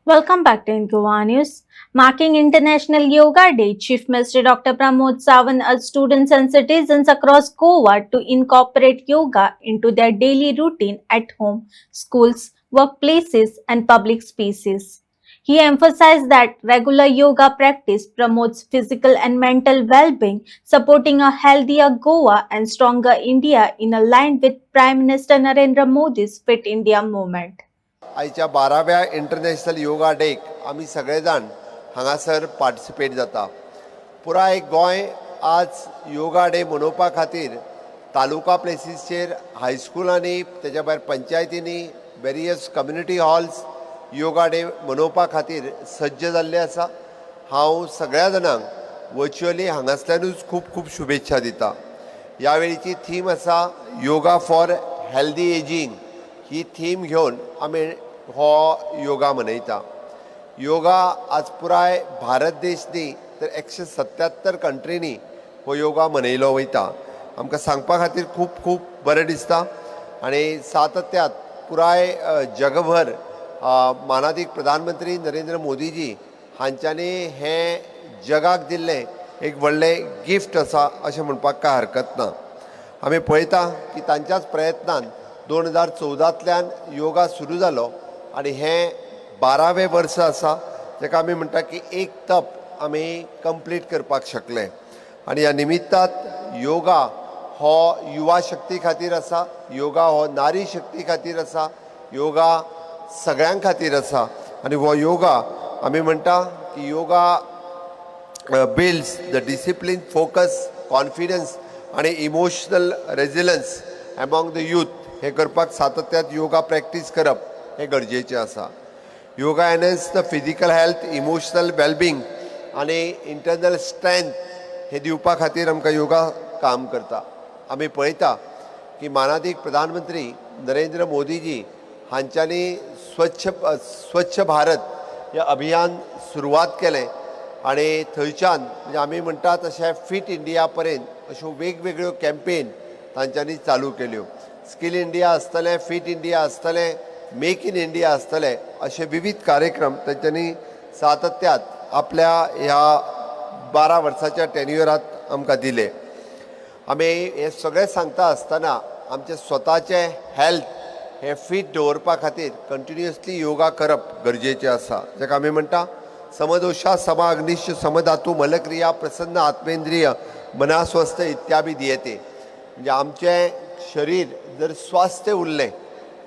Welcome back to Goa News. Marking International Yoga Day, Chief Minister Dr. Pramod Sawant urged students and citizens across Goa to incorporate yoga into their daily routine at home, schools, workplaces, and public spaces. He emphasized that regular yoga practice promotes physical and mental well being, supporting a healthier Goa and stronger India in line with Prime Minister Narendra Modi's Fit India movement. आयच्या 12व्या international yoga deck आमी सगळे जाण हांगासर participate जाता. पुराय गोंय आज yoga day मनोवपा खातीर तालुका प्लेसीसचेर हायस्कुलांनी तेच्या भायर पंचायतींनी various community halls yoga day मनोवपा खातीर सज्ज जाल्ले आसा. हांव सगळ्या जाणांक वर्च्युअली हांगासल्यानूच खूब खूब शुभेच्छा दिता. ह्या वेळीची थीम आसा yoga for healthy ageing. He theme घेवन आमी हो योगा मनयता. योगा आज पुराय भारत देश न्ही तर 177 कंट्रीनी हो योगा मनयलो वयता. आमकां सांगपा खातीर खूब खूब बरें दिसता आनी सातत्यात पुराय जगभर मानादीक प्रधानमंत्री नरेंद्र मोदीजी हांच्यांनी हें जगाक दिल्लें एक व्हडलें गिफ्ट आसा अशें म्हणपाक कांय हरकत ना. आमी पळयता की तांच्याच प्रयत्नान 2014तल्यान योगा सुरू जालो आनी हें 12वें वर्स आसा जेका आमी म्हणटा की एक तप आमी कंप्लीट करपाक शकले. आनी ह्या निमित्तात योगा हो युवा शक्ती खातीर आसा, योगा हो नारी शक्ती खातीर आसा, योगा सगळ्यां खातीर आसा. आनी हो योगा आमी म्हणटा की yoga builds the discipline, focus, confidence आनी emotional resilience among the youth. हे करपाक सातत्यात योगा प्रॅक्टीस करप हे गरजेचें आसा. Yoga enhance the physical health, emotional wellbeing आनी इंटरनल स्ट्रेंथ हे दिवपा खातीर आमकां योगा काम करता. आमी पळयता की मानादीक प्रधानमंत्री नरेंद्र मोदीजी हांच्यांनी स्वच्छ भारत हे अभियान सुरवात केलें आनी थंयच्यान म्हणजे आमी म्हणटा तशें फिट इंडिया पर्यंत अश्यो वेगवेगळ्यो कॅम्पेन तांच्यांनी चालू केल्यो. स्कील इंडिया आसतलें, फिट इंडिया आसतलें, मेक इन इंडिया आसतलें, अशे विविध कार्यक्रम तांच्यांनी सातत्यात आपल्या ह्या 12 वर्साच्या टेन्युअरांत आमकां दिले. आमी हे सगळें सांगता आसतना आमचे स्वताचे हेल्थ हे फिट दवरपा खातीर कंटिन्युअसली योगा करप गरजेचें आसा. जेका आमी म्हणटा समदोषा समाग्निश समधातू मलक्रिया प्रसन्न आत्मेंद्रिय मना स्वस्थ इत्यादी दियेते. म्हणजे आमचें शरीर जर स्वास्थ्य उरलें,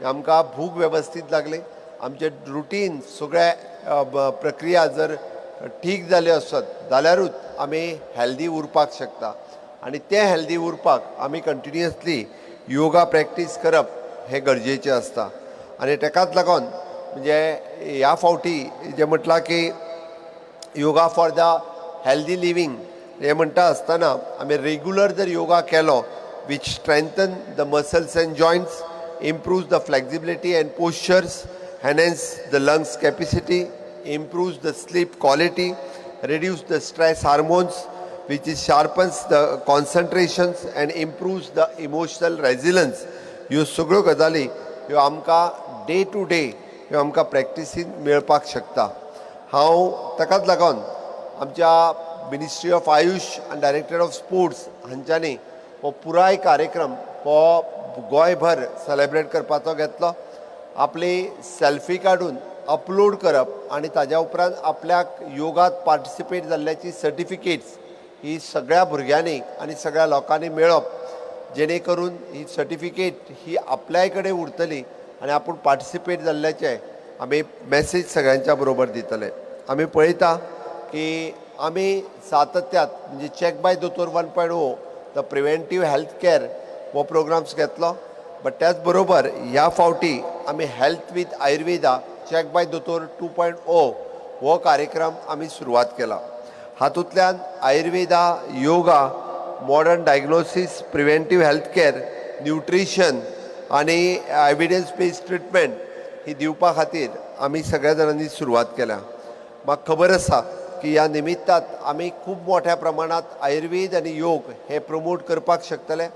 आमकां भूक वेवस्थीत लागली, आमचे रुटीन सगळे प्रक्रिया जर ठीक जाल्यो आसत जाल्यारूच आमी हेल्दी उरपाक शकता. आनी ते हेल्दी उरपाक आमी कंटिन्युअसली योगा प्रॅक्टीस करप हें गरजेचें आसता. आनी ताकाच लागून म्हणजे ह्या फावटी जें म्हटलां की yoga for the healthy living हें म्हणटा आसतना आमी रेग्युलर जर योगा केलो which strengthen the muscles and joints, improves the flexibility and postures, enhance the lungs capacity, improves the sleep quality, reduce the stress hormones, which is sharpens the concentrations and improves the emotional resilience. ह्यो सगळ्यो गजाली ह्यो आमकां day to day ह्यो आमकां प्रॅक्टिसीन मेळपाक शकता. हांव ताकाच लागून आमच्या मिनिस्ट्री ऑफ आयुष आनी डायरेक्टर ऑफ स्पोर्ट्स हांच्यांनी हो पुराय कार्यक्रम हो गोंयभर सेलेब्रेट करपाचो घेतलो. आपली सेल्फी काडून अपलोड करप आनी ताज्या उपरांत आपल्याक योगात पार्टिसिपेट जाल्ल्याची सर्टिफिकेट्स ही सगळ्या भुरग्यांनी आनी सगळ्या लोकांनी मेळप, जेणे करून ही सर्टिफिकेट ही आपल्याय कडेन उरतली आनी आपूण पार्टिसिपेट जाल्ल्याचे आमी मॅसेज सगळ्यांच्या बरोबर दितले. आमी पळयता की आमी सातत्यात म्हणजे चॅक बाय दोतोर 1.0 द प्रिव्हेंटीव हेल्थ केअर हो प्रोग्राम्स घेतलो. बट त्याच बरोबर ह्या फावटी आमी health with Ayurveda check by दोतोर 2.0 हो कार्यक्रम आमी सुरवात केला. हातूंतल्यान Ayurveda, yoga, modern diagnosis, preventive health care, nutrition आनी एविडन्स बेस्ड ट्रिटमेंट ही दिवपा खातीर आमी सगळ्या जाणांनी सुरवात केल्या. म्हाका खबर आसा की ह्या निमित्तात आमी खूब मोठ्या प्रमाणात आयुर्वेद आनी योग हे प्रमोट करपाक शकतले.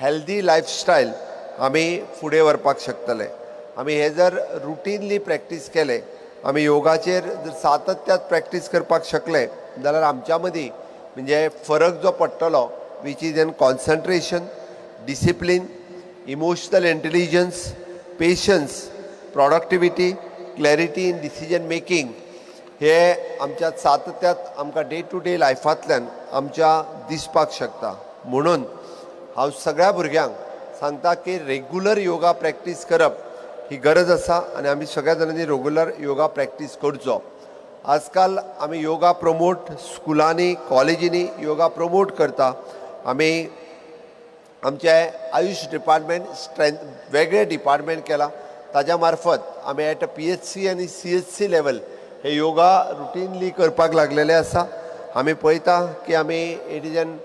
हेल्दी लायफस्टायल आमी फुडें व्हरपाक शकतले. आमी हे जर रुटीनली प्रॅक्टीस केले आमी योगाचेर जर सातत्यात प्रॅक्टीस करपाक शकले जाल्यार आमच्या मदीं म्हणजे फरक जो पडटलो which is in concentration, discipline, emotional intelligence, patience, productivity, clarity in decision making हे आमच्या सातत्यात आमकां डे टू डे लायफांतल्यान आमच्या दिसपाक शकता. म्हणून हांव सगळ्या भुरग्यांक सांगता की रेग्युलर योगा प्रॅक्टीस करप ही गरज आसा आनी आमी सगळ्या जाणांनी रेग्युलर योगा प्रॅक्टीस करचो. आजकाल आमी योगा प्रमोट स्कुलांनी कॉलेजींनी योगा प्रमोट करता. आमी आमचे आयुश डिपार्टमेंट वेगळे डिपार्टमेंट केला. ताज्या मार्फत आमी एट PHC आनी CHC लेवल हे योगा रुटीनली करपाक लागलेले आसा. आमी पळयता की आमी it is an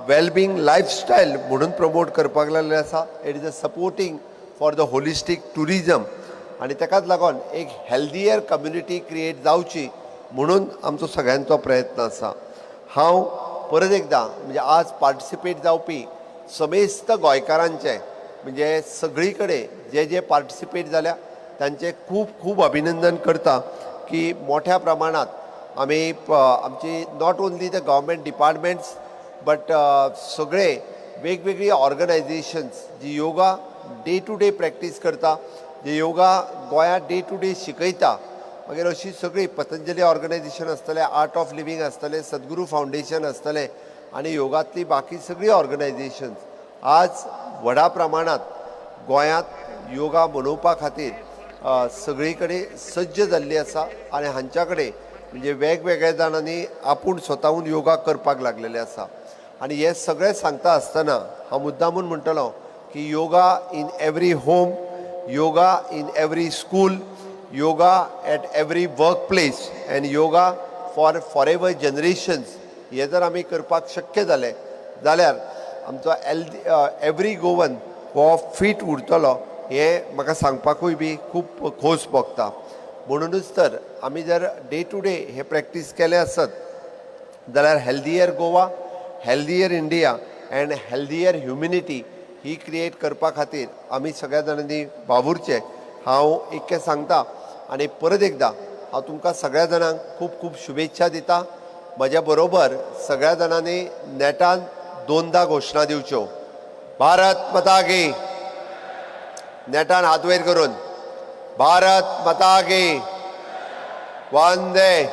wellbeing lifestyle म्हणून प्रमोट करपाक लागले आसा. It is a supporting for the holistic tourism आनी ताकाच लागून एक हेल्दियर कम्युनिटी क्रिएट जावची म्हणून आमचो सगळ्यांचो प्रयत्न आसा. हांव परत एकदां म्हणजे आज पार्टिसिपेट जावपी समेस्त गोंयकारांचे म्हणजे सगळी कडेन जे पार्टिसिपेट जाल्या तांचे खूब खूब अभिनंदन करता की मोठ्या प्रमाणात आमी आमची not only the government departments but सगळे वेगवेगळी ऑर्गनायजेशन्स जी yoga day to day practice करता, जे योगा गोंयांत डे टू डे शिकयता, मागीर अशी सगळी पतंजली ऑर्गनायजेशन आसतलें, आर्ट ऑफ लिविंग आसतलें, सद्गुरू फावंडेशन आसतलें आनी योगांतली बाकी सगळी ऑर्गनायजेशन्स आज व्हडा प्रमाणांत गोंयांत योगा मनोवपा खातीर सगळी कडेन सज्ज जाल्ली आसा आनी हांच्या कडेन म्हणजे वेगवेगळ्या जाणांनी आपूण स्वताहून योगा करपाक लागलेले आसा. आनी हे सगळें सांगता आसतना हांव मुद्दामून म्हणटलो की yoga in every home, yoga in every school, yoga at every work place and yoga for ever generations हे जर आमी करपाक शक्य जालें जाल्यार आमचो एवरी गोवन हो फीट उरतलो हें म्हाका सांगपाकूय बी खूब खोस भोगता. म्हणूनच तर आमी जर डे टू डे हे प्रॅक्टीस केले आसत जाल्यार healthier Goa, healthier India and healthier humanity ही क्रिएट करपा खातीर आमी सगळ्या जाणांनी वावुरचें हांव इतकें सांगता. आनी परत एकदां हांव तुमकां सगळ्या जाणांक खूब खूब शुभेच्छा दिता. म्हज्या बरोबर सगळ्या जाणांनी नेटान 2दा घोशणा दिवच्यो. भारत माता की, नेटान हात वयर करून भारत माता की, वंदे